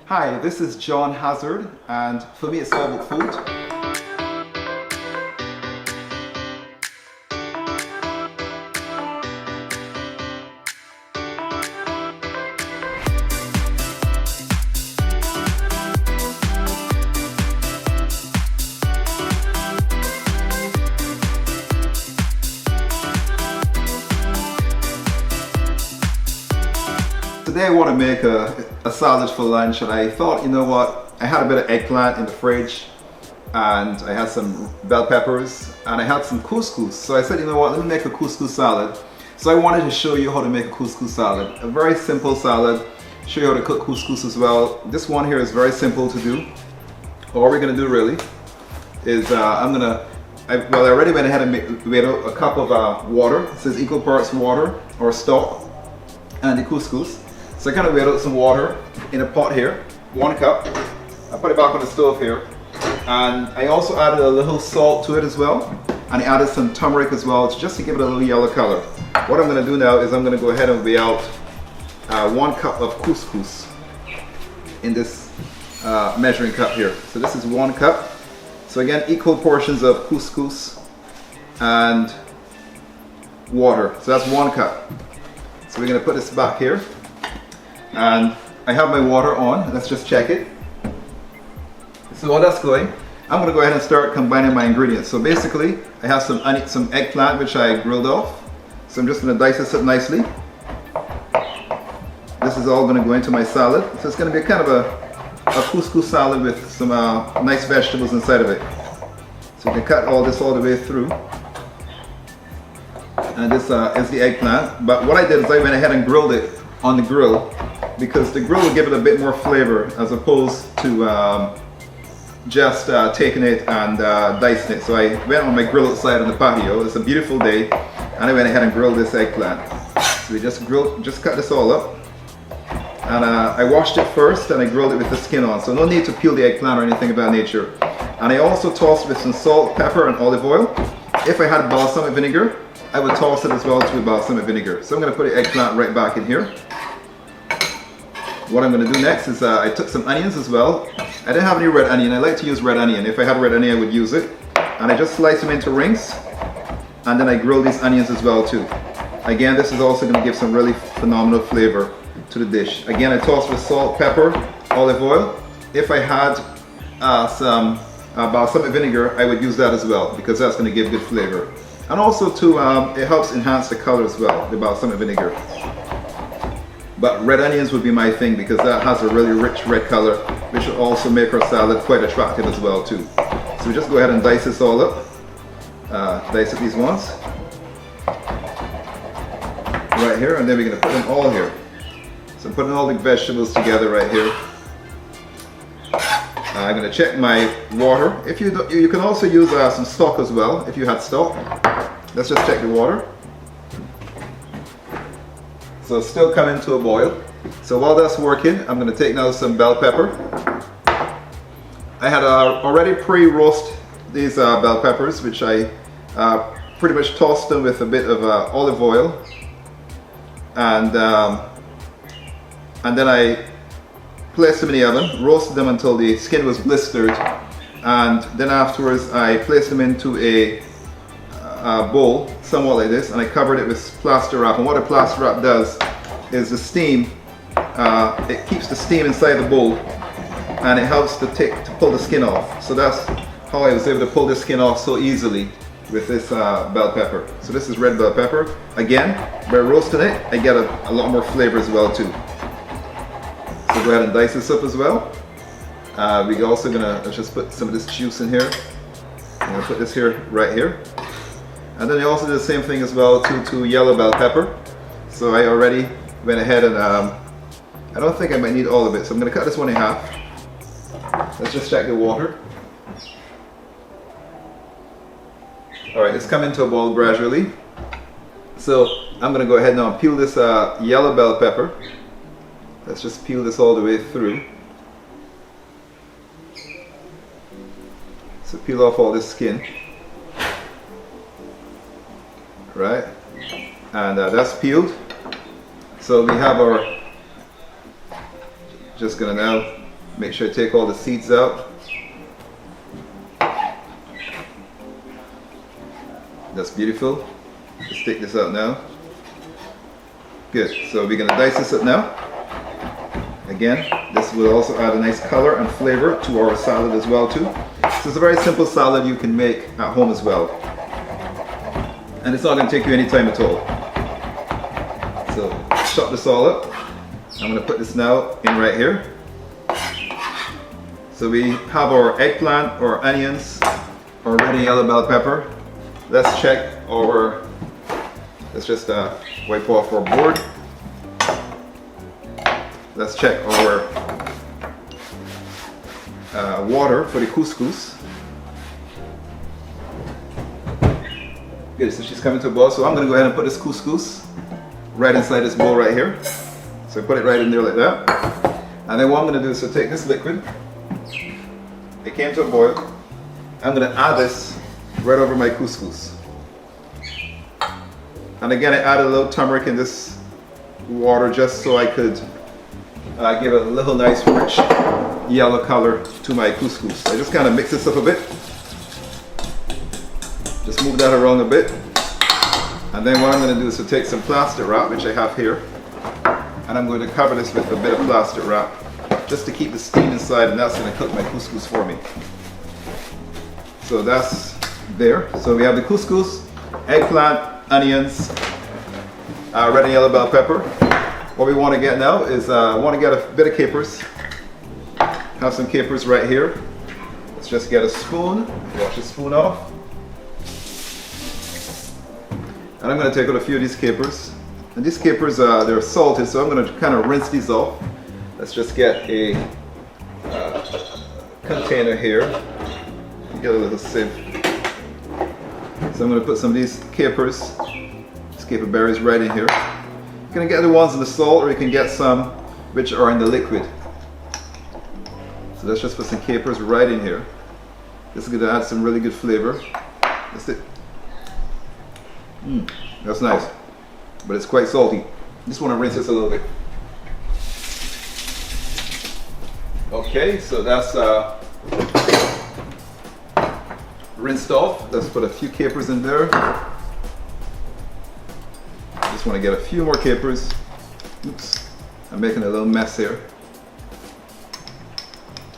Hi, this is John Hazzard, and for me it's all about food. Today I want to make a salad for lunch, and I thought, you know what, I had a bit of eggplant in the fridge and I had some bell peppers and I had some couscous. So I said, you know what, let me make a couscous salad. So I wanted to show you how to make a couscous salad. A very simple salad. Show you how to cook couscous as well. This one here is very simple to do. All we're going to do really is I already went ahead and made a cup of water. It says equal parts water or stock and the couscous. So I kind of weighed out some water in a pot here, 1 cup. I put it back on the stove here, and I also added a little salt to it as well, and I added some turmeric as well, just to give it a little yellow color. What I'm going to do now is I'm going to go ahead and weigh out 1 cup of couscous in this measuring cup here. So this is 1 cup. So again, equal portions of couscous and water. So that's 1 cup. So we're going to put this back here. And I have my water on. Let's just check it. So while that's going, I'm going to go ahead and start combining my ingredients. So basically, I have some eggplant which I grilled off. So I'm just going to dice this up nicely. This is all going to go into my salad. So it's going to be kind of a couscous salad with some nice vegetables inside of it. So you can cut all this all the way through. And this is the eggplant. But what I did is I went ahead and grilled it on the grill, because the grill will give it a bit more flavor as opposed to just taking it and dicing it. So I went on my grill outside on the patio. It's a beautiful day, and I went ahead and grilled this eggplant. So we just cut this all up, and I washed it first and I grilled it with the skin on. So no need to peel the eggplant or anything of that nature. And I also tossed it with some salt, pepper, and olive oil. If I had balsamic vinegar, I would toss it as well to balsamic vinegar. So I'm going to put the eggplant right back in here. What I'm going to do next is I took some onions as well. I didn't have any red onion. I like to use red onion. If I had red onion, I would use it. And I just sliced them into rings. And then I grilled these onions as well too. Again, this is also going to give some really phenomenal flavor to the dish. Again, I tossed with salt, pepper, olive oil. If I had some balsamic vinegar, I would use that as well, because that's going to give good flavor. And also too, it helps enhance the color as well, the balsamic vinegar. But red onions would be my thing, because that has a really rich red color, which will also make our salad quite attractive as well too. So we just go ahead and dice this all up. Dice up these ones. Right here, and then we're going to put them all here. So I'm putting all the vegetables together right here. I'm going to check my water. If you can also use some stock as well, if you had stock. Let's just check the water. So it's still coming to a boil. So while that's working, I'm going to take now some bell pepper. I had already pre-roast these bell peppers, which I pretty much tossed them with a bit of olive oil. And then I placed them in the oven, roasted them until the skin was blistered, and then afterwards I placed them into a bowl, somewhat like this, and I covered it with plaster wrap. And what a plaster wrap does is the steam, it keeps the steam inside the bowl, and it helps to pull the skin off. So that's how I was able to pull the skin off so easily with this bell pepper. So this is red bell pepper. Again, by roasting it, I get a lot more flavor as well too. So go ahead and dice this up as well. We're also let's just put some of this juice in here. I'm gonna put this here, right here. And then I also did the same thing as well to yellow bell pepper. So I already went ahead and I don't think I might need all of it. So I'm gonna cut this one in half. Let's just check the water. All right, it's coming to a boil gradually. So I'm gonna go ahead now and peel this yellow bell pepper. Let's just peel this all the way through. So peel off all this skin. Right? And that's peeled. So we have our, just gonna now Make sure I take all the seeds out. That's beautiful. Let's take this out now. Good, so we're gonna dice this up now. Again, this will also add a nice color and flavor to our salad as well too. So it's a very simple salad you can make at home as well. And it's not gonna take you any time at all. So chop this all up. I'm gonna put this now in right here. So we have our eggplant, our onions, our red and yellow bell pepper. Let's check our, let's just wipe off our board. Let's check our water for the couscous. Good, so she's coming to a boil. So I'm going to go ahead and put this couscous right inside this bowl right here. So put it right in there like that. And then what I'm going to do is to take this liquid. It came to a boil. I'm going to add this right over my couscous. And again, I added a little turmeric in this water just so I could give it a little nice rich yellow color to my couscous. I just kind of mix this up a bit. Just move that around a bit. And then what I'm going to do is to take some plastic wrap, which I have here. And I'm going to cover this with a bit of plastic wrap just to keep the steam inside, and that's going to cook my couscous for me. So that's there. So we have the couscous, eggplant, onions, red and yellow bell pepper. What we want to get now is want to get a bit of capers. Have some capers right here. Let's just get a spoon. Wash the spoon off. And I'm going to take out a few of these capers. And these capers, they're salted, so I'm going to kind of rinse these off. Let's just get a container here. Get a little sieve. So I'm going to put some of these capers, these caper berries right in here. You can get the ones in the salt, or you can get some which are in the liquid. So let's just put some capers right in here. This is going to add some really good flavor. That's it. That's nice, but it's quite salty. Just want to rinse this a little bit. Okay, so that's rinsed off. Let's put a few capers in there. Just want to get a few more capers. Oops, I'm making a little mess here.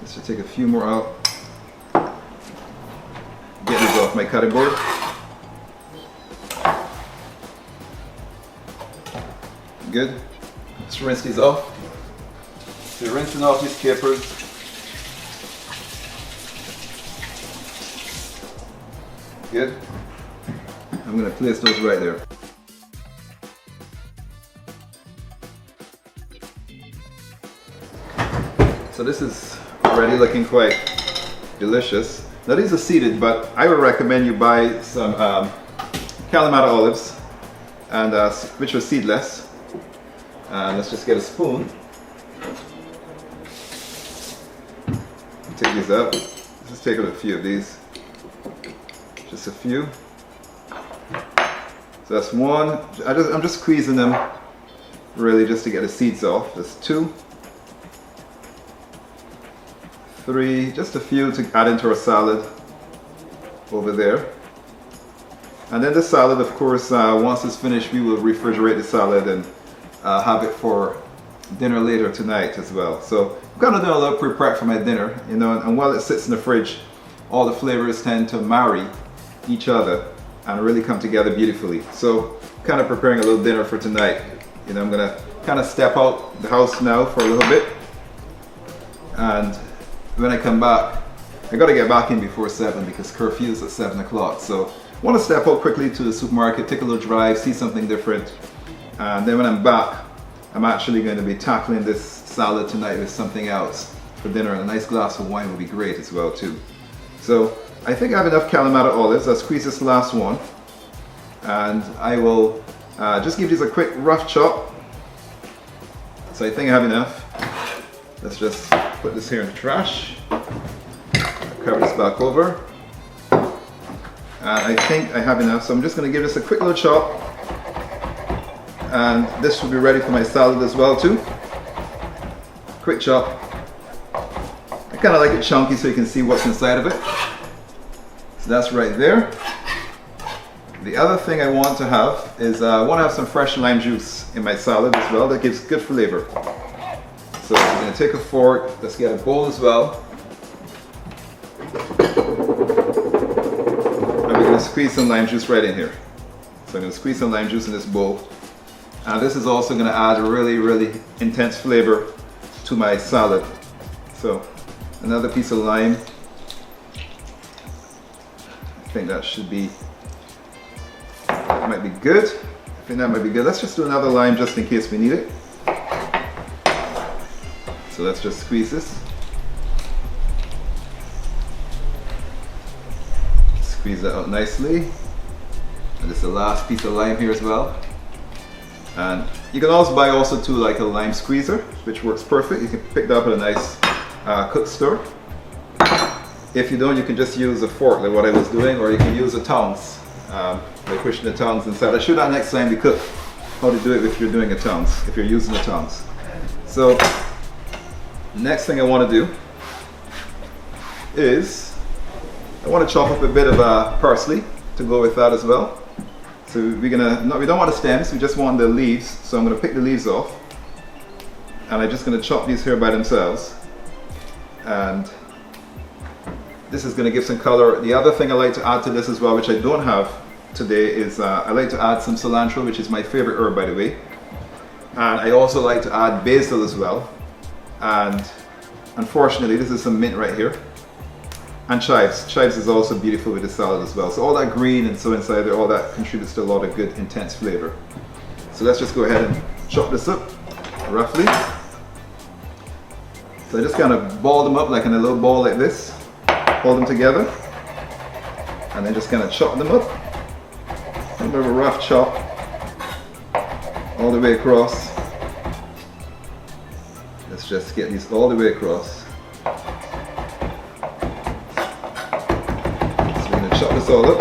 Let's just take a few more out. Get these off my cutting board. Good. Let's rinse these off. So rinsing off these capers. Good. I'm going to place those right there. So this is already looking quite delicious. Now these are seeded, but I would recommend you buy some Kalamata Olives, and which are seedless. Let's just get a spoon. Take these out. Let's just take out a few of these. Just a few. So that's one. I'm just squeezing them really just to get the seeds off. That's 2, 3, just a few to add into our salad over there. And then the salad, of course, once it's finished, we will refrigerate the salad and have it for dinner later tonight as well. So I'm kind of doing a little pre-prep for my dinner, you know, and while it sits in the fridge, all the flavors tend to marry each other and really come together beautifully. So kind of preparing a little dinner for tonight. You know, I'm gonna kind of step out the house now for a little bit, and when I come back, I gotta get back in before 7 because curfew is at 7 o'clock. So I want to step out quickly to the supermarket, take a little drive, see something different, and then when I'm back, I'm actually going to be tackling this salad tonight with something else for dinner, and a nice glass of wine would be great as well too. So I think I have enough Kalamata olives. I'll squeeze this last one, and I will just give these a quick rough chop. So I think I have enough. Let's just put this here in the trash. Cover this back over. And I think I have enough, so I'm just going to give this a quick little chop. And this will be ready for my salad as well too. Quick chop. kind of like it chunky so you can see what's inside of it. So that's right there. The other thing I want to have is I want to have some fresh lime juice in my salad as well. That gives good flavor. So I'm going to take a fork. Let's get a bowl as well. And we're going to squeeze some lime juice right in here. So I'm going to squeeze some lime juice in this bowl. And this is also going to add a really, really intense flavor to my salad. So another piece of lime. I think that should be, that might be good. I think that might be good. Let's just do another lime just in case we need it. So let's just squeeze this. Squeeze that out nicely. And this is the last piece of lime here as well. And you can also buy also too like a lime squeezer, which works perfect. You can pick that up at a nice cook store. If you don't, you can just use a fork like what I was doing, or you can use the tongs, like pushing the tongs inside. I'll show that next time we cook, how to do it if you're doing the tongs, if you're using the tongs. So next thing I want to do is I want to chop up a bit of parsley to go with that as well. So we don't want the stems, we just want the leaves. So I'm going to pick the leaves off, and I'm just going to chop these here by themselves. And this is going to give some color. The other thing I like to add to this as well, which I don't have today, is I like to add some cilantro, which is my favorite herb by the way. And I also like to add basil as well. And unfortunately this is some mint right here. And chives. Chives is also beautiful with the salad as well. So all that green and so inside there, all that contributes to a lot of good intense flavor. So let's just go ahead and chop this up roughly. So I just kind of ball them up like in a little ball like this. Hold them together. And then just kind of chop them up. A bit of a rough chop. All the way across. Let's just get these all the way across. Chop this all up.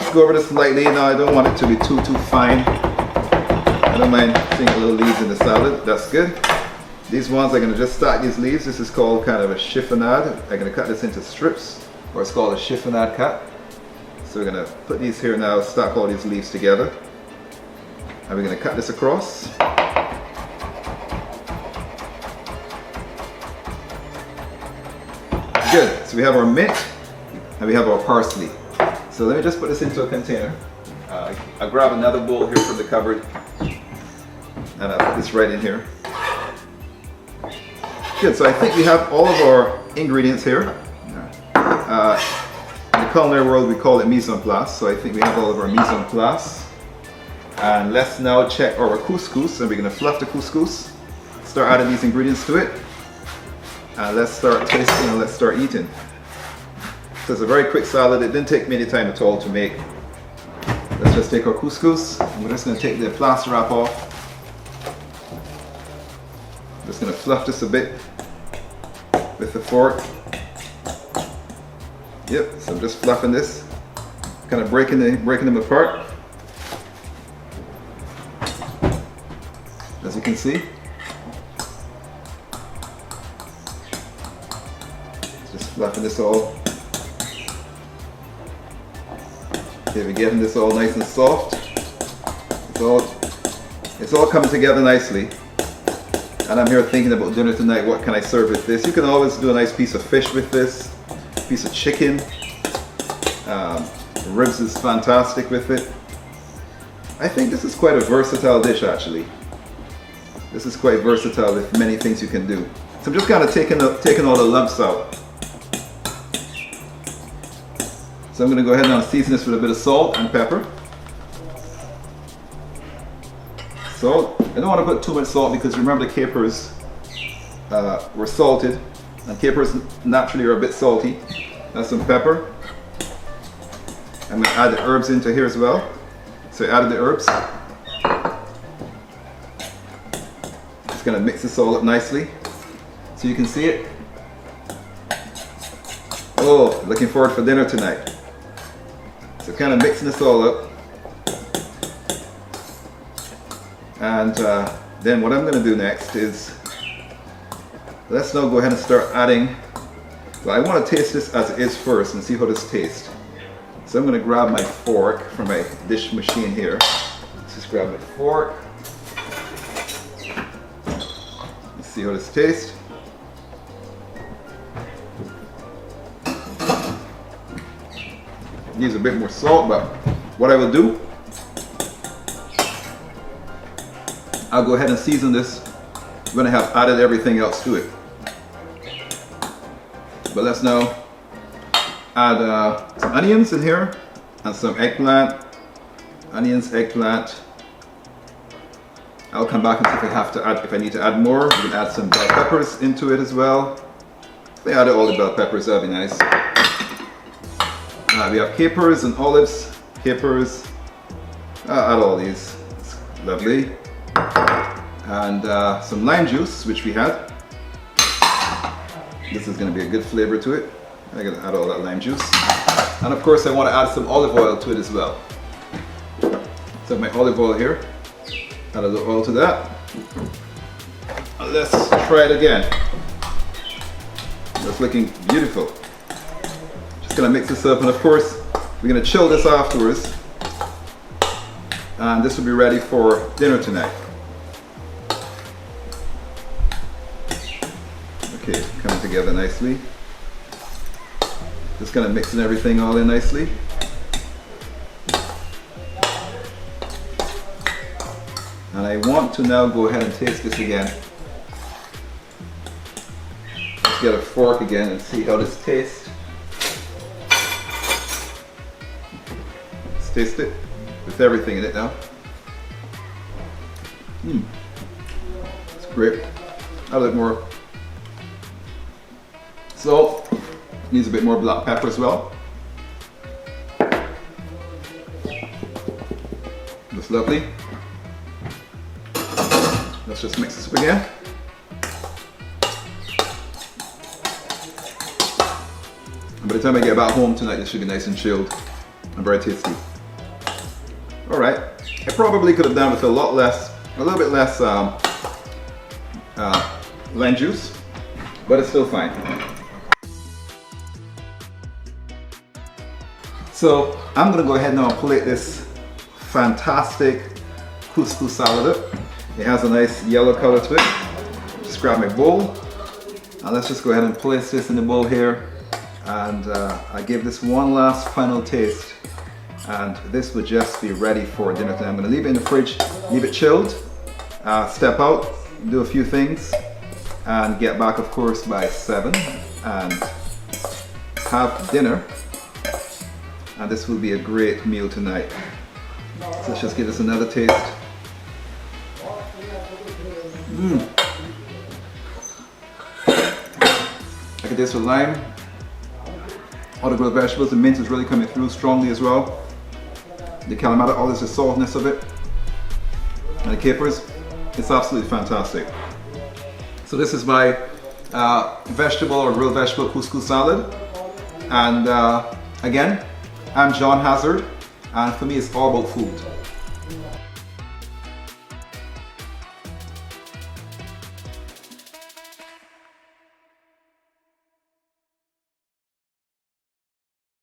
Just go over this lightly. Now I don't want it to be too fine. I don't mind seeing a little leaves in the salad. That's good. These ones I'm going to just stack these leaves. This is called kind of a chiffonade. I'm going to cut this into strips, or it's called a chiffonade cut. So we're going to put these here now, stack all these leaves together. And we're going to cut this across. Good. So we have our mint and we have our parsley. So let me just put this into a container. I'll grab another bowl here from the cupboard and I'll put this right in here. Good. So I think we have all of our ingredients here. In the culinary world we call it mise en place. So I think we have all of our mise en place. And let's now check our couscous, and we're going to fluff the couscous. Start adding these ingredients to it. Let's start tasting and let's start eating. So it's a very quick salad. It didn't take me any time at all to make. Let's just take our couscous. We're just going to take the plaster wrap off. Just going to fluff this a bit with the fork. Yep, so I'm just fluffing this, kind of breaking them apart. As you can see. Just fluffing this all. Okay, we're getting this all nice and soft. It's all coming together nicely. And I'm here thinking about dinner tonight. What can I serve with this? You can always do a nice piece of fish with this, a piece of chicken. Ribs is fantastic with it. I think this is quite a versatile dish actually. This is quite versatile with many things you can do. So I'm just kind of taking all the lumps out. So I'm going to go ahead and season this with a bit of salt and pepper. Salt. I don't want to put too much salt because remember the capers were salted, and capers naturally are a bit salty. That's some pepper. I'm going to add the herbs into here as well. So I added the herbs. Just going to mix this all up nicely so you can see it. Oh, looking forward for dinner tonight. So kind of mixing this all up. And then what I'm going to do next is Let's now go ahead and start adding. Well, I want to taste this as it is first and see how this tastes. So I'm going to grab my fork from my dish machine here. Let's just grab my fork. Let's see how this tastes. Needs a bit more salt, but what I will do, I'll go ahead and season this when I have added everything else to it. But let's now add some onions in here and some eggplant. Onions, eggplant. I'll come back and see if I need to add more. We can add some bell peppers into it as well. If they added all the bell peppers, that'd be nice. We have capers and olives. Capers. Add all these. It's lovely. And some lime juice, which we had. This is going to be a good flavor to it. I'm going to add all that lime juice. And of course I want to add some olive oil to it as well. So my olive oil here. Add a little oil to that. And let's try it again. That's looking beautiful. Just going to mix this up, and of course we're going to chill this afterwards. And this will be ready for dinner tonight. Okay, coming together nicely. Just kind of mixing everything all in nicely. And I want to now go ahead and taste this again. Let's get a fork again and see how this tastes. Let's taste it with everything in it now. It's great. Add a little more. So, needs a bit more black pepper as well. That's lovely. Let's just mix this up again. And by the time I get back home tonight, this should be nice and chilled and very tasty. Alright, I probably could have done with a little bit less lime juice, but it's still fine. So I'm going to go ahead now and plate this fantastic couscous salad up. It has a nice yellow color to it. Just grab my bowl and let's just go ahead and place this in the bowl here. And I give this one last final taste, and this would just be ready for dinner tonight. I'm going to leave it in the fridge, leave it chilled, step out, do a few things, and get back of course by 7 and have dinner. And this will be a great meal tonight. So let's just give this another taste. I can taste the lime, all the grilled vegetables. The mint is really coming through strongly as well. The Kalamata Olives, the saltiness of it, and the capers. It's absolutely fantastic. So this is my vegetable or grilled vegetable couscous salad. And again, I'm John Hazzard, and for me it's all about food.